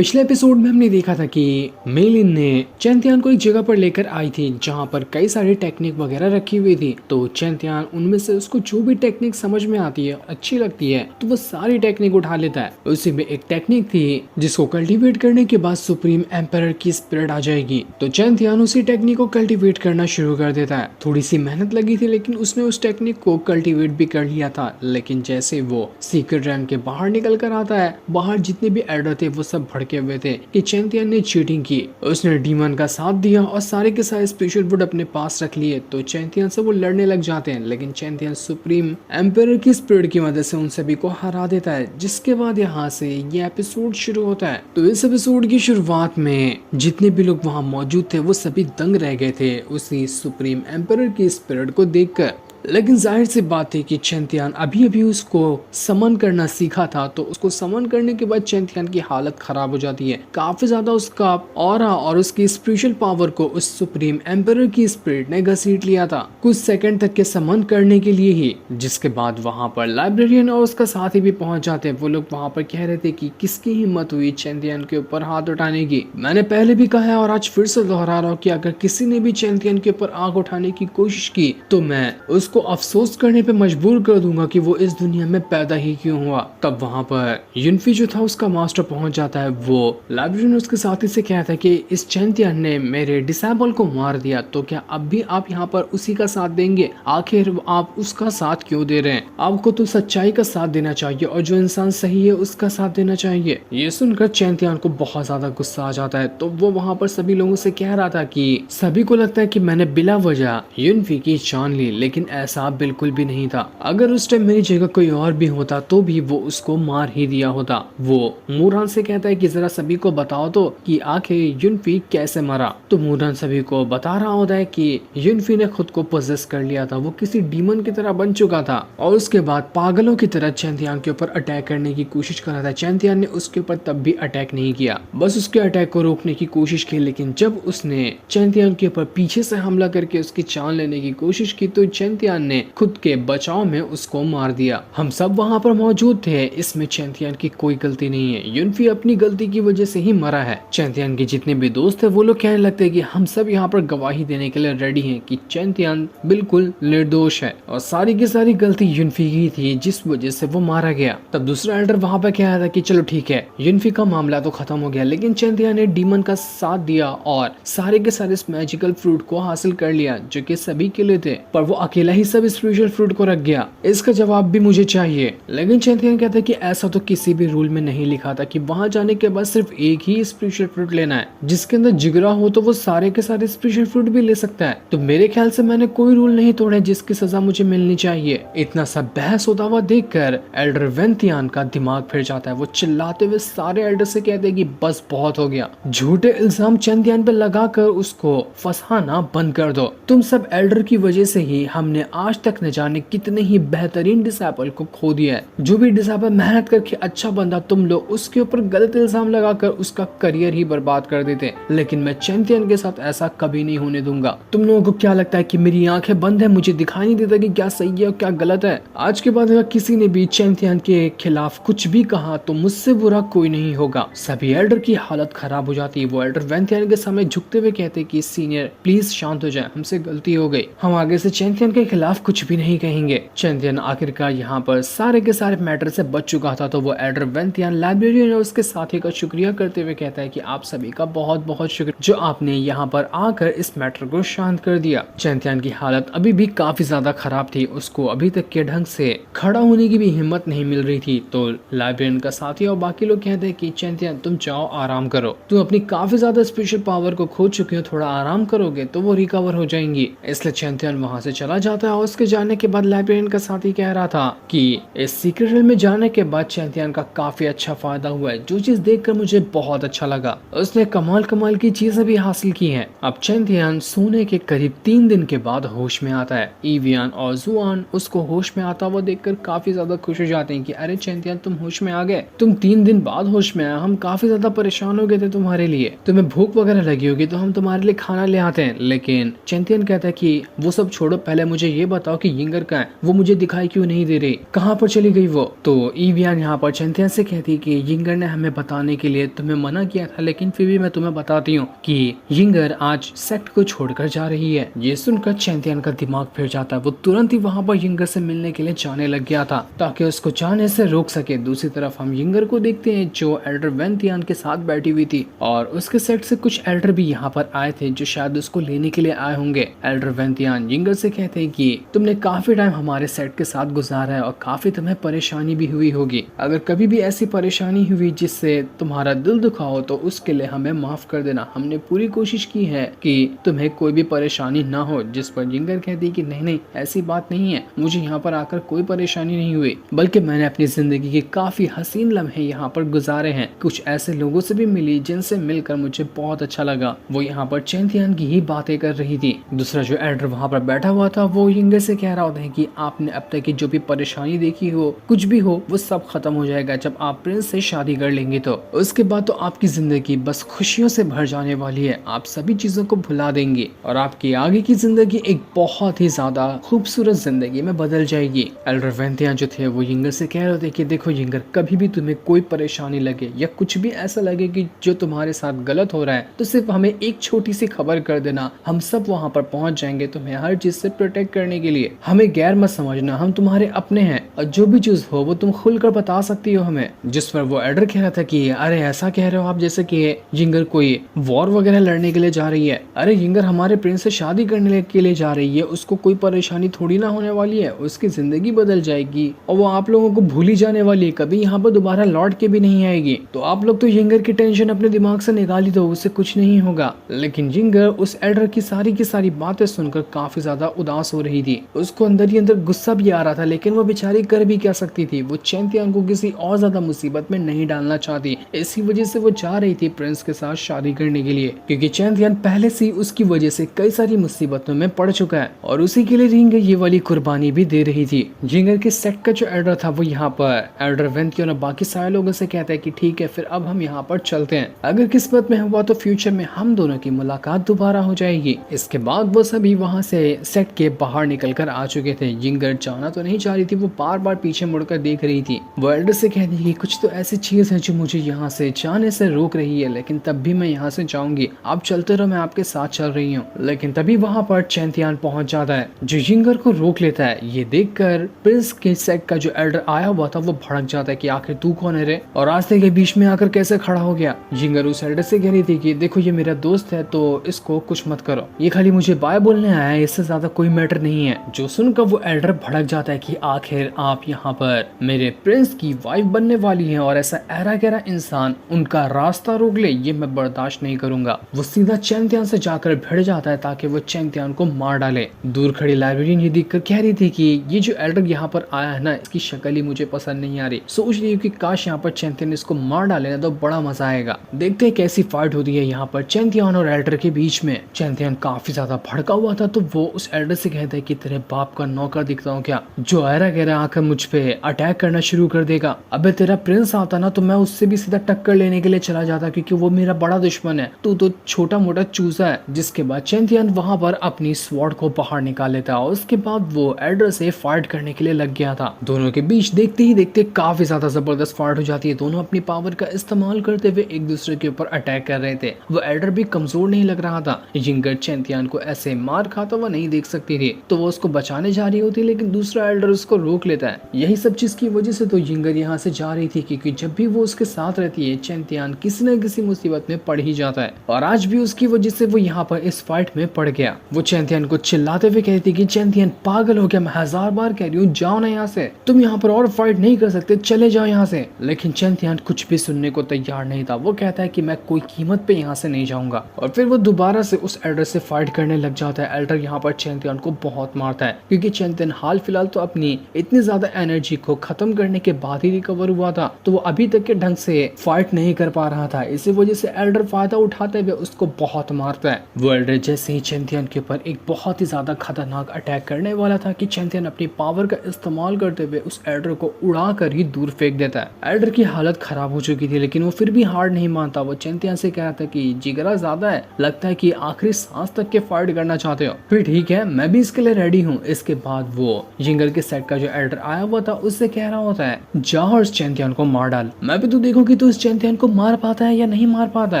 पिछले एपिसोड में हमने देखा था कि मेलिन ने चैंतियान को एक जगह पर लेकर आई थी जहां पर कई सारी टेक्निक वगैरह रखी हुई थी। तो चैंतियान उनमें से उसको जो भी टेक्निक समझ में आती है, अच्छी लगती है, तो वो सारी टेक्निक उठा लेता है। उसी में एक टेक्निक थी जिसको कल्टीवेट करने के बाद सुप्रीम एम्परर की स्पिरिट आ जाएगी। तो चैंतियान उसी टेक्निक को कल्टीवेट करना शुरू कर देता है। थोड़ी सी मेहनत लगी थी लेकिन उसने उस टेक्निक को कल्टीवेट भी कर लिया था। लेकिन जैसे वो सीक्रेट रैम के बाहर निकल कर आता है, बाहर जितने भी एल्डर थे वो सब भड़के हुए थे कि चैंतियान ने चीटिंग की। उसने डीमन का साथ दिया और सारे के सारे स्पेशल वुड अपने पास रख लिए। तो चैंतियान से वो लड़ने लग जाते हैं, लेकिन चैंतियान सुप्रीम एम्परर की स्पिरिट की मदद से उन सभी को हरा देता है। जिसके बाद यहाँ से ये एपिसोड शुरू होता है। तो इस एपिसोड की शुरुआत में जितने भी लोग वहाँ मौजूद थे वो सभी दंग रह गए थे उसी सुप्रीम एम्परर की स्पिरिट को देखकर। लेकिन जाहिर सी बात थी कि चैंतियान अभी अभी उसको समन करना सीखा था। तो उसको समन करने के बाद चैंतियान की हालत खराब हो जाती है। काफी ज्यादा उसका ऑरा और उसकी स्पिरिचुअल पावर को उस सुप्रीम एम्परर की स्पिरिट ने घसीट लिया था कुछ सेकंड तक के समन करने के लिए ही। जिसके बाद वहां पर लाइब्रेरियन और उसका साथी भी पहुंच जाते हैं। वो लोग वहां पर कह रहे थे कि किसकी हिम्मत हुई चैंतियान के ऊपर हाथ उठाने की। मैंने पहले भी कहा है और आज फिर से दोहरा रहा हूँ कि अगर किसी ने भी चैंतियान के ऊपर आंख उठाने की कोशिश की तो मैं उसको अफसोस करने पे मजबूर कर दूंगा कि वो इस दुनिया में पैदा ही क्यों हुआ। तब वहाँ पर युनफी जो था उसका मास्टर पहुंच जाता है। वो लाइब्रेरियन उसके साथी से कहता है कि इस चैंतियान ने मेरे डिसेबल को मार दिया, तो क्या अब भी आप यहाँ पर उसी का साथ देंगे? आखिर आप उसका साथ क्यों दे रहे हैं? आपको तो सच्चाई का साथ देना चाहिए और जो इंसान सही है उसका साथ देना चाहिए। ये सुनकर चैंतियान को बहुत ज्यादा गुस्सा आ जाता है। तो वो वहाँ पर सभी लोगों से कह रहा था कि सभी को लगता है कि मैंने बिला वजह युनफी की जान ली, लेकिन ऐसा बिल्कुल भी नहीं था। अगर उस टाइम मेरी जगह कोई और भी होता तो भी वो उसको मार ही दिया होता। वो मूरान से कहता है कि जरा सभी को बताओ तो कि आखिर युनफी कैसे मरा। तो मूरान सभी को बता रहा होता है कि युनफी ने खुद को पोजेस कर लिया था। वो किसी डीमन की तरह बन चुका था और उसके बाद पागलों की तरह चैंतियान के ऊपर अटैक करने की कोशिश कर रहा था। चैंतियान ने उसके ऊपर तब भी अटैक नहीं किया, बस उसके अटैक को रोकने की कोशिश की। लेकिन जब उसने चैंतियान के ऊपर पीछे से हमला करके उसकी जान लेने की कोशिश की तो चैंतियान ने खुद के बचाव में उसको मार दिया। हम सब वहाँ पर मौजूद थे। इसमें चैंतियान की कोई गलती नहीं है। युनफी अपनी गलती की वजह से ही मरा है। चैंतियान के जितने भी दोस्त थे वो लोग कहने लगते हैं कि हम सब यहाँ पर गवाही देने के लिए रेडी हैं कि चैंतियान बिल्कुल निर्दोष है और सारी की सारी गलती युनफी की थी जिस वजह से वो मारा गया। तब दूसरा एल्डर वहाँ पर कह रहा था कि चलो ठीक है, युनफी का मामला तो खत्म हो गया, लेकिन चैंतियान ने डीमन का साथ दिया और सारे के सारे मैजिकल फ्रूट को हासिल कर लिया जो कि सभी के लिए थे, पर वो अकेला ही सब स्पिरिचुअल फ्रूट को रख गया। इसका जवाब भी मुझे चाहिए। लेकिन चैंतियान कहता है कि ऐसा तो किसी भी रूल में नहीं लिखा था कि वहां जाने के बाद सिर्फ एक ही स्पिरिचुअल फ्रूट लेना है। जिसके अंदर जिगरा हो तो वो सारे के सारे स्पिरिचुअल फ्रूट भी ले सकता है। तो मेरे ख्याल से मैंने कोई रूल नहीं तोड़े जिसकी सजा मुझे मिलनी चाहिए। इतना सब बहस होता हुआ देखकर एल्डर वेंतियान का दिमाग फिर जाता है। वो चिल्लाते हुए सारे एल्डर से कहते हैं कि बस बहुत हो गया, झूठे इल्जाम चैंतियान पे लगाकर उसको फंसाना बंद कर दो। तुम सब एल्डर की वजह से ही हमने आज तक न जाने कितने ही बेहतरीन डिसेबल को खो दिया है। जो भी डिसेबल मेहनत करके अच्छा बंदा, तुम लोग उसके ऊपर गलत इल्जाम लगाकर उसका करियर ही बर्बाद कर देते। लेकिन मैं चैंतियन के साथ ऐसा कभी नहीं होने दूंगा। तुम लोगों को क्या लगता है कि मेरी आंखें बंद है, मुझे दिखाई नहीं देता कि क्या सही है और क्या गलत है? आज के बाद अगर किसी ने भी चैंतियन के खिलाफ कुछ भी कहा तो मुझसे बुरा कोई नहीं होगा। सभी एल्डर की हालत खराब हो जाती है। वो एल्डर वेंतियन के सामने झुकते हुए कहते कि सीनियर प्लीज शांत हो जाए, हमसे गलती हो गई, हम आगे से चैंतियन के खिलाफ कुछ भी नहीं कहेंगे। चैंतियन आखिरकार यहाँ पर सारे के सारे मैटर से बच चुका था। तो वो एल्डर वेंतियन लाइब्रेरियन और उसके साथी का शुक्रिया करते हुए कहता है कि आप सभी का बहुत बहुत शुक्रिया जो आपने यहाँ पर आकर इस मैटर को शांत कर दिया। चैंतियन की हालत अभी भी काफी ज्यादा खराब थी। उसको अभी तक के ढंग से खड़ा होने की भी हिम्मत नहीं मिल रही थी। तो लाइब्रेरियन का साथी और बाकी लोग कहते हैं कि चैंतियन तुम जाओ आराम करो, तुम अपनी काफी ज्यादा स्पेशल पावर को खो चुके हो, थोड़ा आराम करोगे तो वो रिकवर हो जाएंगी। इसलिए चैंतियन वहाँ से चला जाता है और उसके जाने के बाद लाइब्रेरियन का साथी कह रहा था कि इस सीक्रेट रूम में जाने के बाद चैंतियन का काफी अच्छा फायदा हुआ है, जो चीज देखकर मुझे बहुत अच्छा लगा। उसने कमाल कमाल की चीजें भी हासिल की हैं। अब चैंतियन सोने के करीब 3 दिन के बाद होश में आता है। ईवियन और जुआन उसको होश में आता हुआ देखकर काफी ज्यादा खुश हो जाते हैं कि अरे चैंतियन तुम होश में आ गए, तुम 3 दिन बाद होश में आए, हम काफी ज्यादा परेशान हो गए थे तुम्हारे लिए, तुम्हें भूख वगैरह लगी होगी तो हम तुम्हारे लिए खाना ले आते हैं। लेकिन चैंतियन कहता है कि वो सब छोड़ो, पहले मुझे ये बताओ कि यिंगर कहाँ है, वो मुझे दिखाई क्यों नहीं दे रही, कहाँ पर चली गई वो। तो ईवियन यहाँ पर चैंतियन से कहती कि यिंगर ने हमें बताने के लिए तुम्हें मना किया था, लेकिन फिर भी मैं तुम्हें बताती हूँ कि यिंगर आज सेक्ट को छोड़कर जा रही है। ये सुनकर चैंतियन का दिमाग फिर जाता है। वो तुरंत ही वहाँ पर यिंगर से मिलने के लिए जाने लग गया था ताकि उसको जाने से रोक सके। दूसरी तरफ हम यिंगर को देखते हैं जो एल्डर वेंतियान के साथ बैठी हुई थी और उसके सेट से कुछ एल्डर भी यहाँ पर आए थे जो शायद उसको लेने के लिए आए होंगे। एल्डर वेंतियान यिंगर से कहते हैं कि तुमने काफी टाइम हमारे सेट के साथ गुजारा है और काफी तुम्हें परेशानी भी हुई होगी। अगर कभी भी ऐसी परेशानी हुई जिससे तुम्हारा दिल दुखा हो तो उसके लिए हमें माफ कर देना। हमने पूरी कोशिश की है कि तुम्हें कोई भी परेशानी ना हो। जिस पर यिंगर कहती है कि नहीं नहीं, ऐसी बात नहीं है, मुझे यहाँ पर आकर कोई परेशानी नहीं हुई, बल्कि मैंने अपनी जिंदगी के काफी हसीन लम्हे यहाँ पर गुजारे हैं। कुछ ऐसे लोगों से भी मिली जिनसे मिलकर मुझे बहुत अच्छा लगा। वो यहाँ पर चैंतियन की ही बातें कर रही थी। दूसरा जो एल्डर वहाँ पर बैठा हुआ था वो यिंगर से कह रहा होता है कि आपने अब तक की जो भी परेशानी देखी हो, कुछ भी हो, वो सब खत्म हो जाएगा जब आप प्रिंस से शादी कर लेंगे। तो उसके बाद तो आपकी जिंदगी बस खुशियों से भर जाने वाली है। आप सभी चीजों को भुला देंगे और आपकी आगे की जिंदगी एक बहुत ही ज्यादा खूबसूरत जिंदगी में बदल जाएगी। एल्डर वेंतियान जो थे वो यिंगर से कह रहे थे कि देखो यिंगर, कभी भी तुम्हें कोई परेशानी लगे या कुछ भी ऐसा लगे कि जो तुम्हारे साथ गलत हो रहा है तो सिर्फ हमें एक छोटी सी खबर कर देना, हम सब वहाँ पर पहुंच जाएंगे तुम्हें हर चीज से प्रोटेक्ट करने के लिए। हमें गैर मत समझना, हम तुम्हारे अपने हैं और जो भी चीज हो वो तुम खुलकर बता सकती हो हमें। जिस पर वो एल्डर कह रहा था कि अरे ऐसा कह रहे हो आप जैसे कि यिंगर कोई वॉर वगैरह लड़ने के लिए जा रही है। अरे यिंगर हमारे प्रिंस से शादी करने के लिए जा रही है, उसको कोई परेशानी थोड़ी ना होने वाली है, उसकी जिंदगी बदल जाएगी और वो आप लोगों को भूली जाने वाली है, कभी यहाँ पर दोबारा लौट के भी नहीं आएगी। तो आप लोग तो यिंगर की टेंशन अपने दिमाग से निकाल ही दो, उससे कुछ नहीं होगा। लेकिन यिंगर उस एल्डर की सारी बातें सुनकर काफी ज्यादा उदास हो रही थी। उसको अंदर ही अंदर गुस्सा भी आ रहा था, लेकिन वो बेचारी कर भी क्या सकती थी। वो चैंतियन को किसी और ज्यादा मुसीबत में नहीं डालना चाहती, इसी वजह से वो जा रही थी प्रिंस के साथ शादी करने के लिए, क्योंकि चैंतियन पहले से उसकी वजह से कई सारी मुसीबतों में पड़ चुका है और उसी के लिए यिंगर ये वाली कुर्बानी भी दे रही थी। यिंगर के सेक्ट का जो एल्डर था वो यहाँ पर एल्डर वेंतियान और बाकी सारे लोगों से कहता है कि ठीक है फिर अब हम यहाँ पर चलते हैं, अगर किस्मत में हुआ तो फ्यूचर में हम दोनों की मुलाकात दोबारा हो जाएगी। इसके बाद वो सभी वहाँ से सेट के बाहर निकल कर आ चुके थे। यिंगर जाना तो नहीं चाह रही थी, वो बार बार पीछे मुड़कर देख रही थी। वो एल्डर से कहती कि कुछ तो ऐसी चीज है जो मुझे यहाँ से जाने से रोक रही है, लेकिन तब भी मैं यहाँ से जाऊंगी, आप चलते रहो, मैं आपके साथ चल रही हूँ। लेकिन तभी वहाँ पर चैंतियन पहुंच जाता है जो यिंगर को रोक लेता है। ये देखकर प्रिंस के सेट का जो एल्डर आया हुआ था वो भड़क जाता है कि आखिर तू कौन है रे, और रास्ते के बीच में आकर कैसे खड़ा हो गया। यिंगर उस एल्डर से कह रही थी कि देखो ये मेरा दोस्त है तो इसको कुछ मत करो, ये खाली मुझे बाय बोलने आया है, इससे ज्यादा कोई मैटर नहीं है। जो सुनकर वो एल्डर भड़क जाता है कि आखिर आप यहाँ पर मेरे प्रिंस की वाइफ बनने वाली हैं और ऐसा ऐरा गहरा इंसान उनका रास्ता रोक ले, ये मैं बर्दाश्त नहीं करूंगा। वो सीधा चैंतियन से जाकर भिड़ जाता है ताकि वो चैंतियन को मार डाले। दूर खड़ी लाइब्रेरियन ये देखकर कह रही थी कि ये जो एल्डर यहाँ पर आया है ना, इसकी शक्ल ही मुझे पसंद नहीं आ रही, सोच रही हूँ कि काश यहाँ पर चैंतियन इसको मार डाले ना तो बड़ा मजा आएगा। देखते हैं कैसी फाइट होती है यहाँ पर चैंतियन और एल्डर के बीच में। चैंतियन काफी ज्यादा भड़का हुआ था तो वो उस एल्डर से कहता है कि तेरे बाप का नौकर दिखता हूँ क्या, जो ऐरा गहरा आकर मुझ पे अटैक करना शुरू कर देगा। अबे तेरा प्रिंस आता ना तो मैं उससे भी सीधा टक्कर लेने के लिए चला जाता, क्योंकि वो मेरा बड़ा दुश्मन है, तू तो छोटा मोटा चूजा है। जिसके बाद चैंतियन वहां पर अपनी स्वॉर्ड को बाहर निकाल लेता है और उसके बाद वो एल्डर से फाइट करने के लिए लग गया था। दोनों के बीच देखते ही देखते काफी ज्यादा जबरदस्त फाइट हो जाती है। दोनों अपनी पावर का इस्तेमाल करते हुए एक दूसरे के ऊपर अटैक कर रहे थे। वो एल्डर भी कमजोर नहीं लग रहा था। यिंगर चैंतियन को ऐसे मार खाता हुआ नहीं देख सकती थी तो वो उसको बचाने जा रही होती, लेकिन दूसरा एल्डर उसको रोक लेता है। यही सब चीज की वजह से तो यिंगर यहाँ से जा रही थी, क्योंकि जब भी वो उसके साथ रहती है चैंतियन किसी न किसी मुसीबत में पड़ ही जाता है और आज भी उसकी वजह से वो यहाँ पर इस फाइट में पड़ गया। वो चैंतियन को चिल्लाते हुए कहती कि चैंतियन पागल हो गया, मैं 1000 बार कह रही हूँ जाओ ना यहाँ से, तुम यहाँ पर और फाइट नहीं कर सकते, चले जाओ यहाँ से। लेकिन चैंतियन कुछ भी सुनने को तैयार नहीं था। वो कहता है कि मैं कोई कीमत पे यहाँ से नहीं जाऊंगा और फिर वो दोबारा से उस एल्डर से फाइट करने लग जाता है। एल्डर यहाँ पर चैंतियन को बहुत मारता है, क्योंकि चैंतियन हाल फिलहाल तो अपनी इतनी ज्यादा एनर्जी को खत्म करने के बाद ही रिकवर हुआ था, तो वो अभी तक के ढंग से फाइट नहीं कर पा रहा था। इसी वजह से एल्डर फायदा उठाते हुए उसको बहुत मारता है। वो एल्डर जैसे ही चैंतियन के ऊपर एक बहुत ही ज्यादा खतरनाक अटैक करने वाला था कि चैंतियन अपनी पावर का इस्तेमाल करते हुए उस एल्डर को उड़ा कर ही दूर फेंक देता है। एल्डर की हालत खराब हो चुकी थी, लेकिन वो फिर भी हार नहीं मानता। वो चैंतियन से कह रहा था कि जिगरा ज्यादा है, लगता है कि आखिरी सांस तक के फाइट करना चाहते हो, फिर ठीक है मैं भी इसके के लिए रेडी हूँ। इसके बाद वो यिंगर के सेट का जो एल्डर आया हुआ था उससे कह रहा होता है जा और इस चैंतियन को मार डाल, मैं भी तो देखूं कि तू इस चैंतियन को मार पाता है या नहीं मार पाता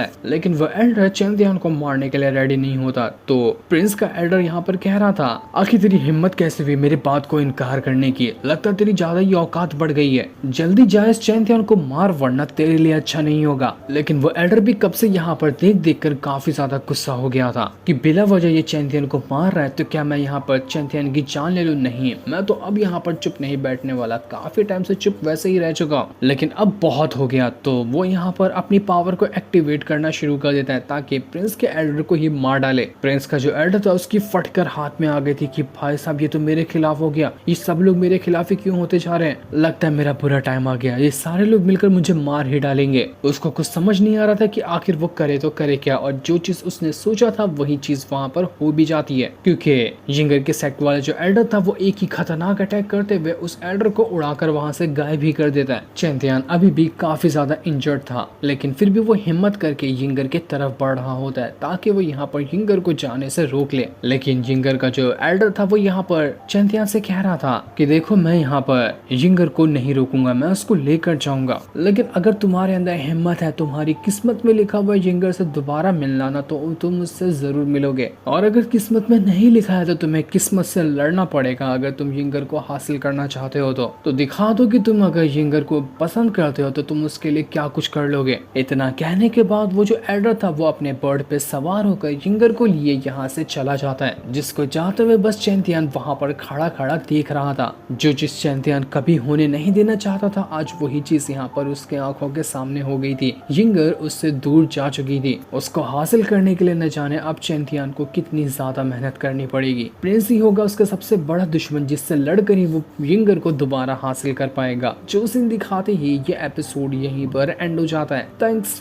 है। लेकिन वो एल्डर चैंतियन को मारने के लिए रेडी नहीं होता। तो प्रिंस का एल्डर यहाँ पर कह रहा था आखिर तेरी हिम्मत कैसे हुई मेरी बात को इनकार करने की, लगता तेरी ज्यादा ही औकात बढ़ गई है, जल्दी जा इस चैंतियन को मार वरना तेरे लिए अच्छा नहीं होगा। लेकिन वो एल्डर भी कब से यहाँ पर देख कर काफी ज्यादा गुस्सा हो गया था कि बिला वजह ये चैंतियन को मार रहा है तो क्या मैं यहाँ पर चैंतियन की जान ले लूं? नहीं, मैं तो अब यहाँ पर चुप नहीं बैठने वाला, काफी टाइम से चुप वैसे ही रह चुका हूँ, लेकिन अब बहुत हो गया। तो वो यहाँ पर अपनी पावर को एक्टिवेट करना शुरू कर देता है ताकि प्रिंस के एल्डर को ही मार डाले। प्रिंस का जो एल्डर था उसकी फटकर हाथ में आ गई थी कि भाई साहब ये तो मेरे खिलाफ हो गया, ये सब लोग मेरे खिलाफ ही क्यों होते जा रहे हैं, लगता है मेरा बुरा टाइम आ गया, ये सारे लोग मिलकर मुझे मार ही डालेंगे। उसको कुछ समझ नहीं आ रहा था कि आखिर वो करे तो करे क्या, और जो चीज उसने सोचा था वही चीज वहां पर हो भी जाती है क्योंकि यिंगर के सेक्ट वाला जो एल्डर था वो एक ही खतरनाक अटैक करते हुए उस एल्डर को उड़ाकर वहां से गायब भी कर देता है। चैंतियन अभी भी काफी ज्यादा इंजर्ड था लेकिन फिर भी वो हिम्मत करके यिंगर की तरफ बढ़ रहा होता है ताकि वो यहाँ पर यिंगर को जाने से रोक ले। लेकिन यिंगर का जो एल्डर था वो यहाँ पर चैंतियन से कह रहा था कि देखो मैं यहाँ पर यिंगर को नहीं रोकूंगा, मैं उसको लेकर जाऊंगा, लेकिन अगर तुम्हारे अंदर हिम्मत है, तुम्हारी किस्मत में लिखा हुआ यिंगर से दोबारा मिलना ना, तो तुम उससे जरूर मिलोगे, और अगर किस्मत में नहीं लिखा है तो तुम्हें किस्मत से लड़ना पड़ेगा। अगर तुम यिंगर को हासिल करना चाहते हो तो दिखा दो कि तुम अगर यिंगर को पसंद करते हो तो तुम उसके लिए क्या कुछ कर लोगे। इतना कहने के बाद वो जो एल्डर था वो अपने बर्ड पे सवार होकर यिंगर को लिए यहाँ से चला जाता है, जिसको जाते हुए बस चैंतियन वहां पर खड़ा खड़ा देख रहा था। जो चीज चैंतियन कभी होने नहीं देना चाहता था आज वही चीज यहाँ पर उसके आंखों के सामने हो गई थी। यिंगर उससे दूर जा चुकी थी, उसको हासिल करने के लिए न जाने अब चैंतियन को कितनी ज्यादा मेहनत करनी पड़ेगी। प्रिंस ही होगा उसका सबसे बड़ा दुश्मन जिससे लड़कर ही वो यिंगर को दोबारा हासिल कर पाएगा। जो सीन दिखाते ही ये एपिसोड यहीं पर एंड हो जाता है। थैंक्स।